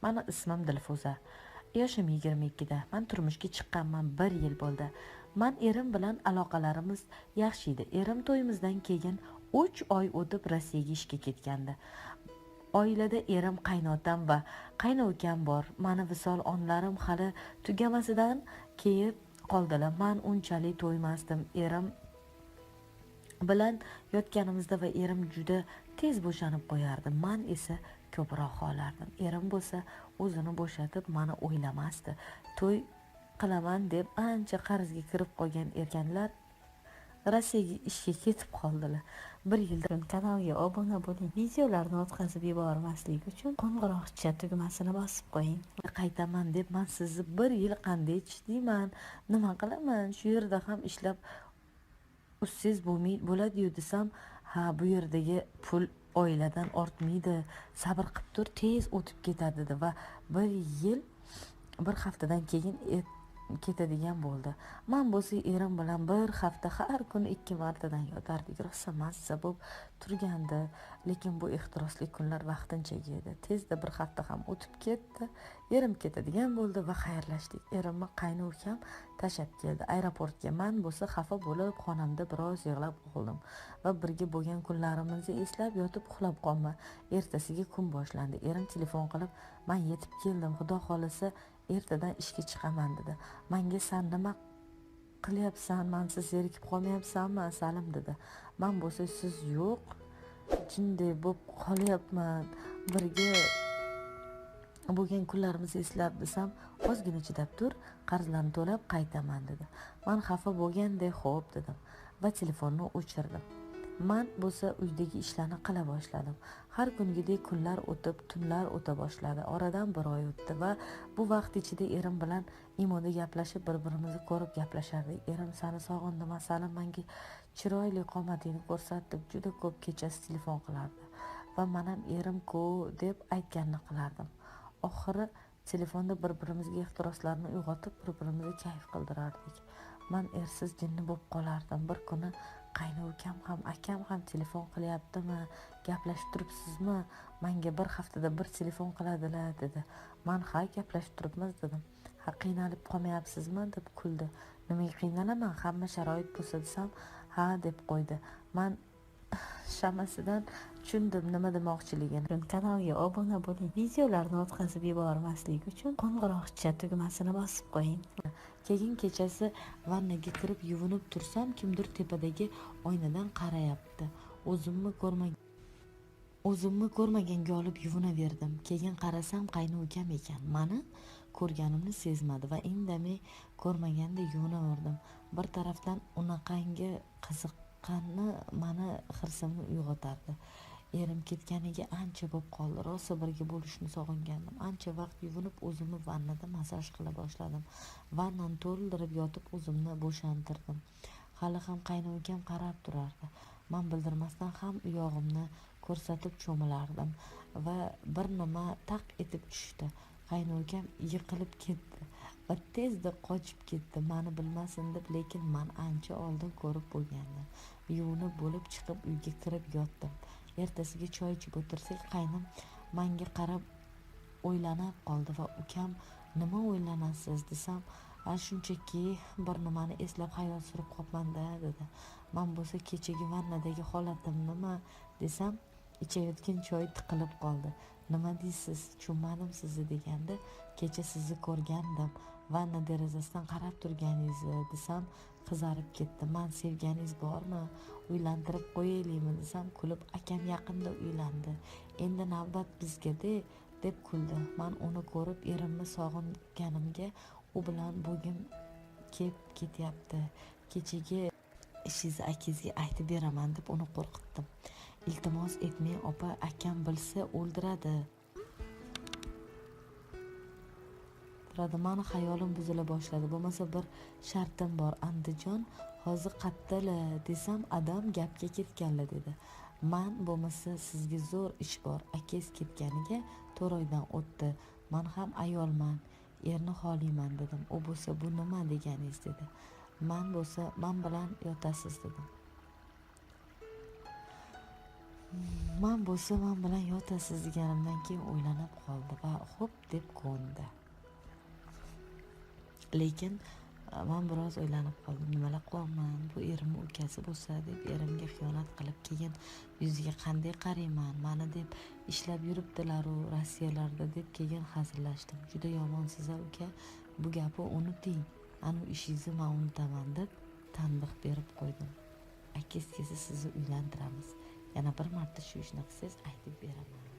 Mani ismim Dilfuza. Yoshim 22da. Men turmushga chiqqanman 1 yil bo'ldi. Men erim bilan aloqalarimiz yaxshi edi. Erim to'yimizdan keyin 3 oy o'tib Rossiyaga ishga ketgandi. Oilada erim, qaynotam va qaynukam bor. Mani visol onlarim hali tugamasidan kelib qoldilar. Men unchalik to'ymasdim. Erim bilan yotganimizda va erim juda tez bo'shanib qo'yardi. Men esa ko'proq xohlardim. Erim bo'lsa o'zini bo'shatib meni o'ylamasdi. To'y qilaman deb ancha qarzga kirib qolgan ekanlar. Rossiyaga ishga ketib qoldilar. 1 yildan kanalga obuna bo'ling. Videolarni o'tkazib yubormaslik uchun qo'ng'iroqcha tugmasini bosib qo'ying. Qaytaman deb men sizni 1 yil qanday chidayman, nima qilaman? Shu yerda ham ishlab usiz bo'ladi-yu desam, ha bu yerdagi pul oiladan ortmaydi. Sabr qilib tur, tez o'tib ketadi dedi va 1 yil 1 haftadan keyin ketadigan bo'ldi. Men bo'lsa erim bilan 1 hafta har kuni 2 martadan yotardik. Rosa massa bo'lib turgandi, lekin bu ehtirosli kunlar vaqtinchaga edi. Tezda 1 hafta ham o'tib ketdi. Erim ketadigan bo'ldi va xayrlashdik. Erimni qaynukam tashab keldi aeroportga. Men bo'lsa xafa bo'lib xonamda biroz yig'lab qoldim va birga bo'lgan kunlarimizni eslab yotib uxlab qolma. Ertasiga kun boshlandi. Erim telefon qilib, "Men yetib keldim, xudo xolasa ertadan ishga chiqaman" dedi. Menga "Sen nima qilyapsan? Mensiz zerikib qolmayapsanmi, Salim?" dedi. Men bo'lsa "Siz yo'q, jinday bo'lib qolyapman. Birga bo'lgan kunlarimizni eslab desam, ozgina chidab tur, qarzlarni to'lab qaytaman" dedi. Men xafa bo'lgandek "Xo'p" dedim va telefonni o'chirdim. Men bo'lsa uydagi ishlarni qila boshladim. Har kungidek kunlar o'tib, tunlar o'ta boshladi. Oradan 1 oy o'tdi va bu vaqt ichida erim bilan imoda gaplashib, bir-birimizni ko'rib gaplashardik. Erim "Seni sog'indim, Salim menga chiroyli qomatingni ko'rsat" deb juda ko'p kechasi telefon qilardi va men ham erim-ku deb aytganini qilardim. Oxiri telefonda bir-birimizga ehtiroslarni uyg'otib, bir-birimizni kayf qildirardik. Men ersiz jinni bo'lib qolardim. Bir kuni qaynukam ham, akam ham telefon qilyaptimi, gaplashib turibsizmi? Menga 1 haftada 1 telefon qiladilar dedi. Men "Ha, gaplashib turibmiz" dedim. "Ha, qiynalib qolmayapsizmi?" deb kuldi. "Nimaga qiynalaman? Hamma sharoit bo'lsa" desam, "Ha" deb qo'ydi. Men shamasidan tushundim nima demoqchiligini. Kanalga obuna bo'ling. Videolarni o'tkazib yubormaslik uchun qo'ng'iroqcha tugmasini bosib qo'ying. Keyin kechasi vannaga kirib yuvinib tursam, kimdir tepadagi oynadan qarayapti. O'zimni ko'rmaganga olib yuvinaverdim. Keyin qarasam qaynukam ekan. Meni ko'rganimni sezmadi va indamay ko'rmaganda yuvinaverdim. Bir tarafdan unaqangi qiziqqani meni hirsimni uyg'otardi. Erim ketganiga ancha bo'lib qoldi. Rosa birga bo'lishni sog'ingandim. Ancha vaqt yuvinib o'zimni vannada massaj qila boshladim. Vannani to'ldirib yotib o'zimni bo'shantirdim. Hali ham qaynukam qarab turardi. Men bildirmasdan ham uyog'imni ko'rsatib cho'milardim va bir nima taq etib tushdi. Qaynukam yiqilib ketdi va tezda qochib ketdi. Meni bilmasin deb, lekin men ancha oldin ko'rib bo'lgandim. Yuvinib bo'lib chiqib uyga kirib yotdim. Ertasiga choy ichib o'tirsak, qaynam menga qarab o'ylanib qoldi va "Ukam, nima o'ylanasiz?" desam, shunchaki bir nimani eslab xayol surib qolmanda" dedi. Men bo'lsa kechagi vannadagi holatimnimi desam, ichayotgan choy tiqilib qoldi. "Nima deysiz? Tushunmadim sizni" deganda, "Kecha sizni ko'rgandim, vanna derazasidan qarab turganingizni" desam, qizarib ketdi. "Men sevganingiz bormi? Uylantirib qo'yaylikmi" desam, kulib, "Akam yaqinda uylandi. Endi navbat bizga-da" deb kuldi. Men uni ko'rib erimni sog'inganimga u bilan bo'gim kelib ketyapti. Kechagi ishingizni akangizga aytib beraman deb uni qo'rqitdim. "Iltimos etmang opa, akam bilsa o'ldiradi" mani xayolim buzila boshladi. "Bo'lmasa bir shartim bor, Andijon hozir qayerdalar" desam, "Adam gapga ketganlar" dedi. "Men bo'lmasa sizga zo'r ish bor. Akangiz ketganiga 4 oydan o'tdi. Men ham ayolman, erni xoliyman" dedim. "U bo'lsa bu nima deganingiz" dedi. "Men bo'lsa men bilan yotasiz" dedim. "Men bo'lsa men bilan yotasiz" deganimdan keyin o'ylanib qoldi va xo'p deb ko'ndi. Lekin man biroz o'ylanib qoldim, nimalar qilyapman, bu erimni ukasi bo'lsa deb erimga xiyonat qilib keyin yuziga qanday qarayman, mani deb ishlab yuribdilaru Rossiyalarda deb keyin hazillashdim. Juda yomonsiz uka, bu gapni unuting, anu ishingizni man unutaman deb tanbeh berib qo'ydim. Aka sizni uylantiramiz, yana bir marta shu ishni qilsangiz aytib beraman.